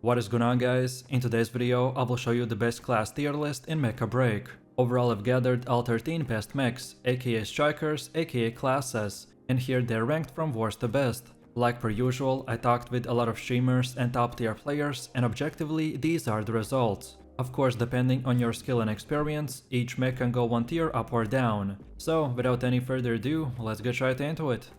What is going on, guys? In today's video I will show you the best class tier list in Mecha Break. Overall I've gathered all 13 best mechs, aka strikers, aka classes, and here they're ranked from worst to best. Like per usual, I talked with a lot of streamers and top tier players, and objectively these are the results. Of course, depending on your skill and experience, each mech can go one tier up or down. So without any further ado, let's get right into it.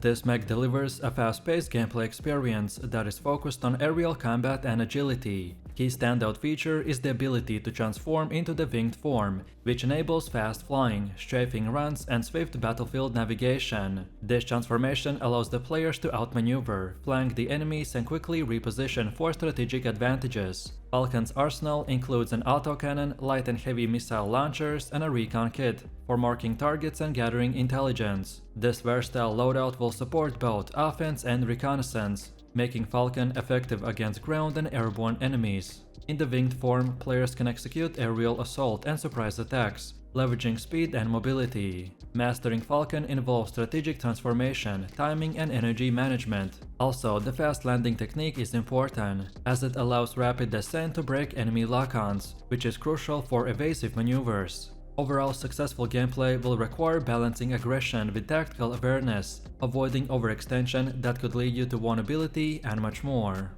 This mech delivers a fast-paced gameplay experience that is focused on aerial combat and agility. Key standout feature is the ability to transform into the winged form, which enables fast flying, strafing runs, and swift battlefield navigation. This transformation allows the players to outmaneuver, flank the enemies, and quickly reposition for strategic advantages. Falcon's arsenal includes an autocannon, light and heavy missile launchers, and a recon kit for marking targets and gathering intelligence. This versatile loadout will support both offense and reconnaissance, making Falcon effective against ground and airborne enemies. In the winged form, players can execute aerial assault and surprise attacks, leveraging speed and mobility. Mastering Falcon involves strategic transformation, timing, and energy management. Also, the fast landing technique is important, as it allows rapid descent to break enemy lock-ons, which is crucial for evasive maneuvers. Overall, successful gameplay will require balancing aggression with tactical awareness, avoiding overextension that could lead you to vulnerability, and much more.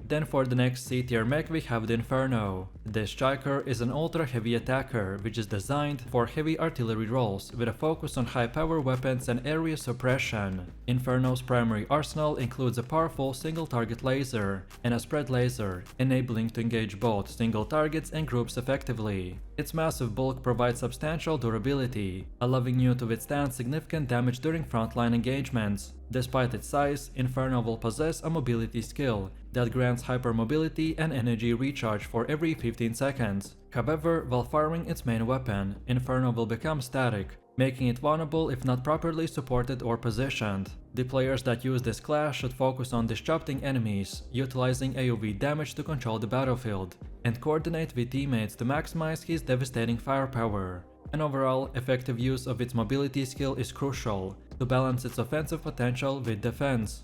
Then for the next C-tier mech we have the Inferno. This striker is an ultra-heavy attacker which is designed for heavy artillery roles with a focus on high-power weapons and area suppression. Inferno's primary arsenal includes a powerful single-target laser and a spread laser, enabling to engage both single targets and groups effectively. Its massive bulk provides substantial durability, allowing you to withstand significant damage during frontline engagements. Despite its size, Inferno will possess a mobility skill that grants hypermobility and energy recharge for every 15 seconds. However, while firing its main weapon, Inferno will become static, making it vulnerable if not properly supported or positioned. The players that use this class should focus on disrupting enemies, utilizing AoE damage to control the battlefield, and coordinate with teammates to maximize his devastating firepower. An overall, effective use of its mobility skill is crucial to balance its offensive potential with defense.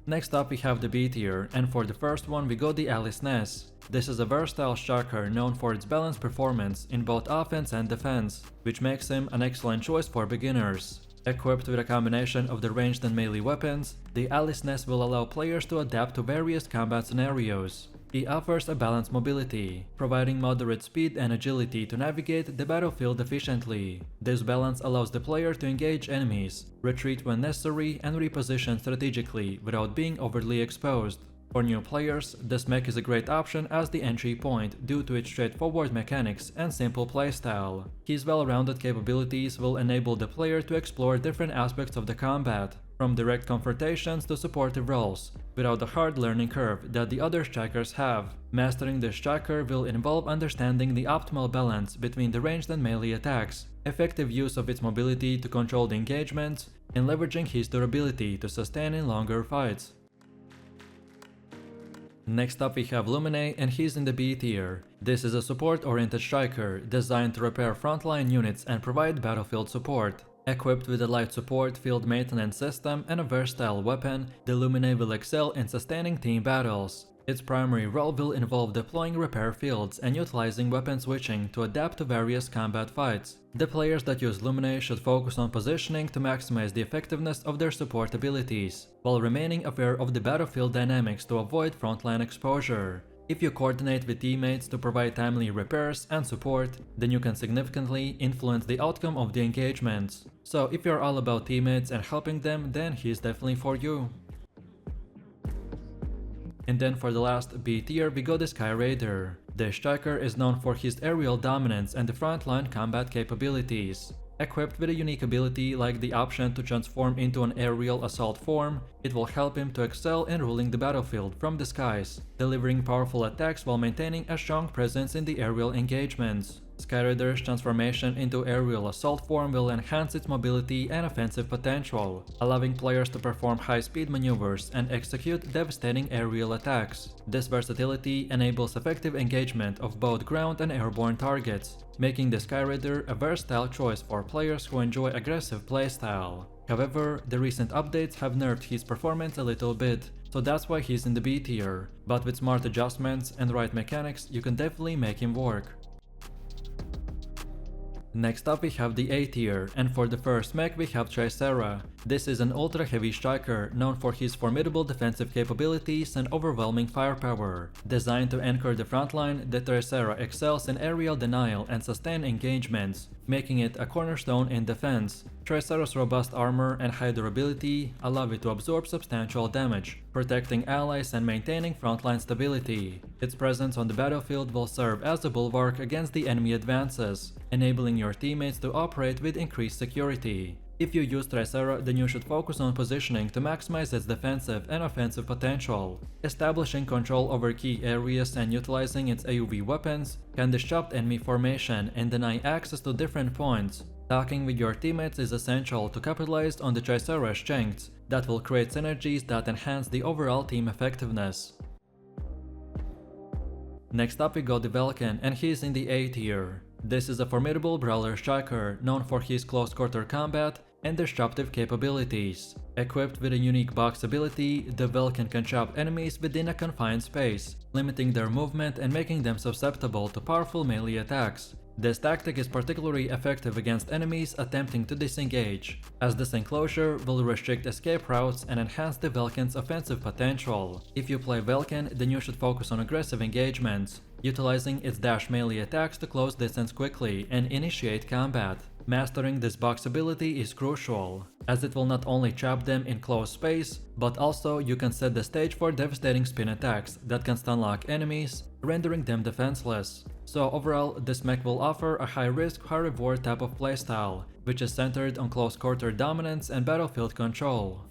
Next up we have the B tier, and for the first one we got the Alysnes. This is a versatile striker known for its balanced performance in both offense and defense, which makes him an excellent choice for beginners. Equipped with a combination of the ranged and melee weapons, the Alysnes will allow players to adapt to various combat scenarios. He offers a balanced mobility, providing moderate speed and agility to navigate the battlefield efficiently. This balance allows the player to engage enemies, retreat when necessary, and reposition strategically without being overly exposed. For new players, this mech is a great option as the entry point due to its straightforward mechanics and simple playstyle. His well-rounded capabilities will enable the player to explore different aspects of the combat, from direct confrontations to supportive roles, without the hard learning curve that the other strikers have. Mastering the striker will involve understanding the optimal balance between the ranged and melee attacks, effective use of its mobility to control the engagements, and leveraging his durability to sustain in longer fights. Next up we have Luminae, and he's in the B tier. This is a support-oriented striker designed to repair frontline units and provide battlefield support. Equipped with a light support, field maintenance system, and a versatile weapon, the Luminae will excel in sustaining team battles. Its primary role will involve deploying repair fields and utilizing weapon switching to adapt to various combat fights. The players that use Luminae should focus on positioning to maximize the effectiveness of their support abilities, while remaining aware of the battlefield dynamics to avoid frontline exposure. If you coordinate with teammates to provide timely repairs and support, then you can significantly influence the outcome of the engagements. So if you're all about teammates and helping them, then he's definitely for you. And then for the last B tier we got the Skyraider. The striker is known for his aerial dominance and the frontline combat capabilities. Equipped with a unique ability like the option to transform into an aerial assault form, it will help him to excel in ruling the battlefield from the skies, delivering powerful attacks while maintaining a strong presence in the aerial engagements. Skyraider's transformation into aerial assault form will enhance its mobility and offensive potential, allowing players to perform high-speed maneuvers and execute devastating aerial attacks. This versatility enables effective engagement of both ground and airborne targets, making the Skyraider a versatile choice for players who enjoy aggressive playstyle. However, the recent updates have nerfed his performance a little bit, so that's why he's in the B tier, but with smart adjustments and right mechanics you can definitely make him work. Next up we have the A tier, and for the first mech we have Tricera. This is an ultra heavy striker known for his formidable defensive capabilities and overwhelming firepower. Designed to anchor the frontline, the Tricera excels in aerial denial and sustained engagements, making it a cornerstone in defense. Tricera's robust armor and high durability allow it to absorb substantial damage, protecting allies and maintaining frontline stability. Its presence on the battlefield will serve as a bulwark against the enemy advances, enabling your teammates to operate with increased security. If you use Tricera, then you should focus on positioning to maximize its defensive and offensive potential. Establishing control over key areas and utilizing its AoE weapons can disrupt enemy formation and deny access to different points. Talking with your teammates is essential to capitalize on the Tricera's strengths that will create synergies that enhance the overall team effectiveness. Next up we got the Welkin, and he is in the A tier. This is a formidable brawler striker known for his close quarter combat and disruptive capabilities. Equipped with a unique box ability, the Welkin can trap enemies within a confined space, limiting their movement and making them susceptible to powerful melee attacks. This tactic is particularly effective against enemies attempting to disengage, as this enclosure will restrict escape routes and enhance the Welkin's offensive potential. If you play Welkin, then you should focus on aggressive engagements, utilizing its dash melee attacks to close distance quickly and initiate combat. Mastering this box ability is crucial, as it will not only trap them in close space, but also you can set the stage for devastating spin attacks that can stun-lock enemies, rendering them defenseless. So overall, this mech will offer a high-risk, high-reward type of playstyle, which is centered on close quarter dominance and battlefield control.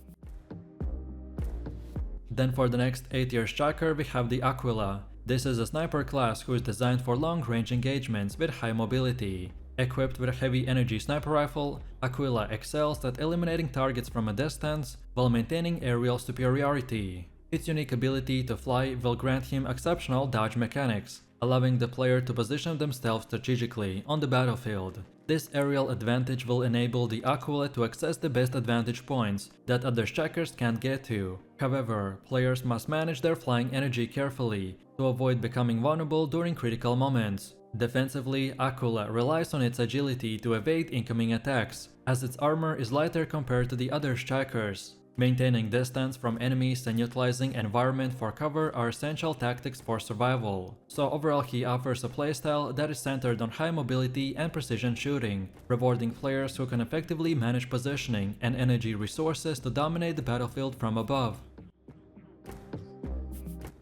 Then for the next A-tier striker we have the Aquila. This is a sniper class who is designed for long-range engagements with high mobility. Equipped with a heavy energy sniper rifle, Aquila excels at eliminating targets from a distance while maintaining aerial superiority. Its unique ability to fly will grant him exceptional dodge mechanics, allowing the player to position themselves strategically on the battlefield. This aerial advantage will enable the Aquila to access the best advantage points that other strikers can't get to. However, players must manage their flying energy carefully to avoid becoming vulnerable during critical moments. Defensively, Aquila relies on its agility to evade incoming attacks, as its armor is lighter compared to the other strikers. Maintaining distance from enemies and utilizing environment for cover are essential tactics for survival. So overall he offers a playstyle that is centered on high mobility and precision shooting, rewarding players who can effectively manage positioning and energy resources to dominate the battlefield from above.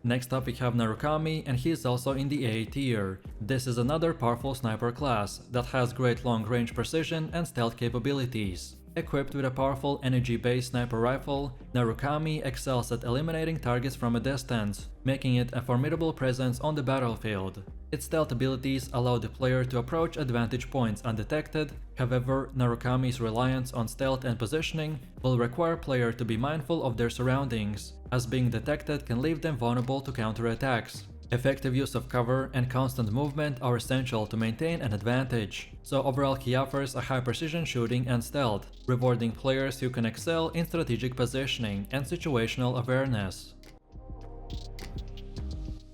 Next up we have Narukami, and he is also in the A tier. This is another powerful sniper class that has great long-range precision and stealth capabilities. Equipped with a powerful energy-based sniper rifle, Narukami excels at eliminating targets from a distance, making it a formidable presence on the battlefield. Its stealth abilities allow the player to approach advantage points undetected. However, Narukami's reliance on stealth and positioning will require a player to be mindful of their surroundings, as being detected can leave them vulnerable to counterattacks. Effective use of cover and constant movement are essential to maintain an advantage. So overall he offers a high precision shooting and stealth, rewarding players who can excel in strategic positioning and situational awareness.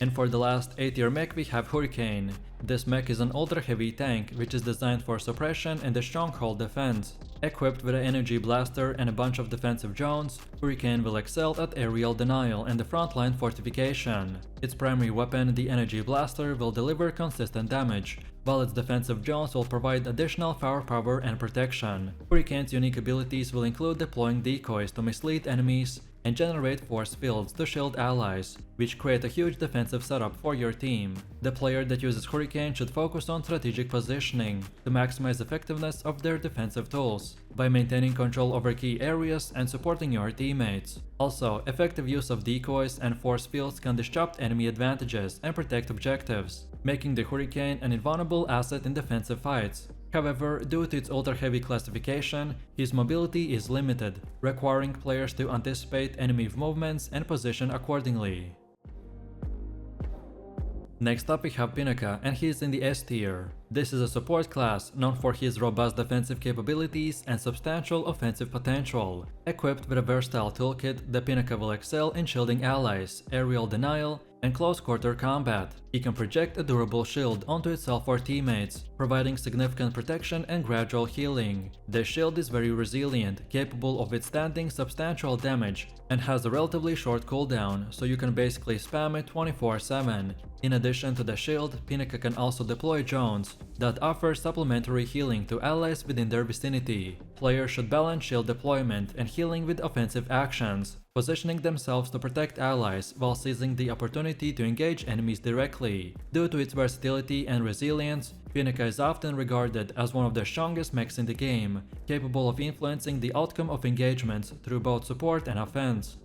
And for the last A-tier mech we have Hurricane. This mech is an ultra heavy tank which is designed for suppression and the stronghold defense. Equipped with an energy blaster and a bunch of defensive drones, Hurricane will excel at aerial denial and the frontline fortification. Its primary weapon, the energy blaster, will deliver consistent damage, while its defensive drones will provide additional firepower and protection. Hurricane's unique abilities will include deploying decoys to mislead enemies and generate force fields to shield allies, which create a huge defensive setup for your team. The player that uses Hurricane should focus on strategic positioning to maximize effectiveness of their defensive tools, by maintaining control over key areas and supporting your teammates. Also, effective use of decoys and force fields can disrupt enemy advantages and protect objectives, making the Hurricane an invulnerable asset in defensive fights. However, due to its ultra-heavy classification, his mobility is limited, requiring players to anticipate enemy movements and position accordingly. Next up we have Pinaka, and he is in the S tier. This is a support class known for his robust defensive capabilities and substantial offensive potential. Equipped with a versatile toolkit, the Pinaka will excel in shielding allies, aerial denial, and close-quarter combat. He can project a durable shield onto itself or teammates, providing significant protection and gradual healing. The shield is very resilient, capable of withstanding substantial damage, and has a relatively short cooldown, so you can basically spam it 24/7. In addition to the shield, Pinaka can also deploy drones that offer supplementary healing to allies within their vicinity. Players should balance shield deployment and healing with offensive actions, positioning themselves to protect allies while seizing the opportunity to engage enemies directly. Due to its versatility and resilience, Pinaka is often regarded as one of the strongest mechs in the game, capable of influencing the outcome of engagements through both support and offense.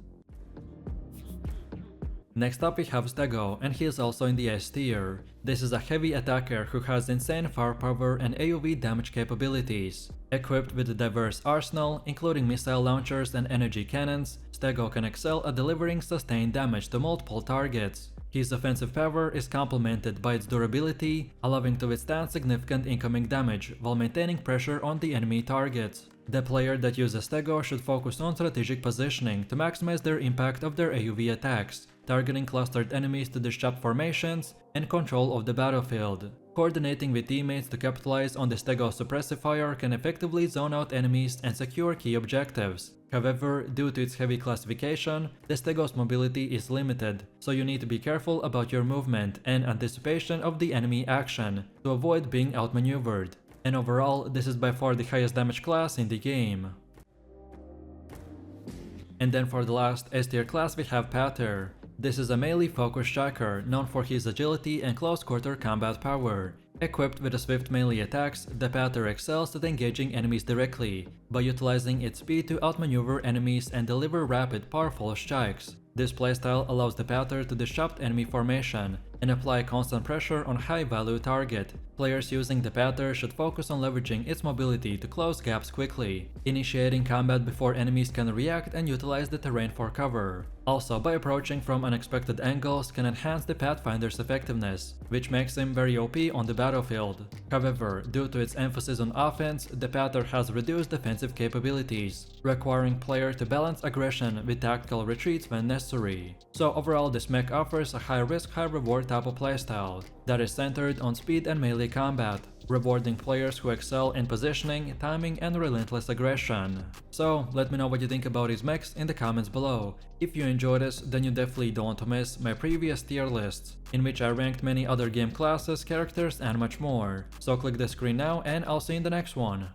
Next up we have Stego, and he is also in the S tier. This is a heavy attacker who has insane firepower and AoE damage capabilities. Equipped with a diverse arsenal, including missile launchers and energy cannons, Stego can excel at delivering sustained damage to multiple targets. His offensive power is complemented by its durability, allowing to withstand significant incoming damage while maintaining pressure on the enemy targets. The player that uses Stego should focus on strategic positioning to maximize their impact of their AoE attacks, targeting clustered enemies to disrupt formations and control of the battlefield. Coordinating with teammates to capitalize on the Stego suppressive fire can effectively zone out enemies and secure key objectives. However, due to its heavy classification, the Stego's mobility is limited, so you need to be careful about your movement and anticipation of the enemy action to avoid being outmaneuvered. And overall, this is by far the highest damage class in the game. And then for the last S tier class we have Pater. This is a melee-focused striker known for his agility and close-quarter combat power. Equipped with a swift melee attacks, the Pater excels at engaging enemies directly, by utilizing its speed to outmaneuver enemies and deliver rapid, powerful strikes. This playstyle allows the Pater to disrupt enemy formation and apply constant pressure on high-value target. Players using the Pater should focus on leveraging its mobility to close gaps quickly, initiating combat before enemies can react and utilize the terrain for cover. Also, by approaching from unexpected angles can enhance the Pathfinder's effectiveness, which makes him very OP on the battlefield. However, due to its emphasis on offense, the Pater has reduced defensive capabilities, requiring players to balance aggression with tactical retreats when necessary. So overall, this mech offers a high-risk, high-reward type of playstyle that is centered on speed and melee combat, rewarding players who excel in positioning, timing, and relentless aggression. So let me know what you think about these mechs in the comments below. If you enjoyed this, then you definitely don't want to miss my previous tier lists, in which I ranked many other game classes, characters, and much more. So click the screen now and I'll see you in the next one.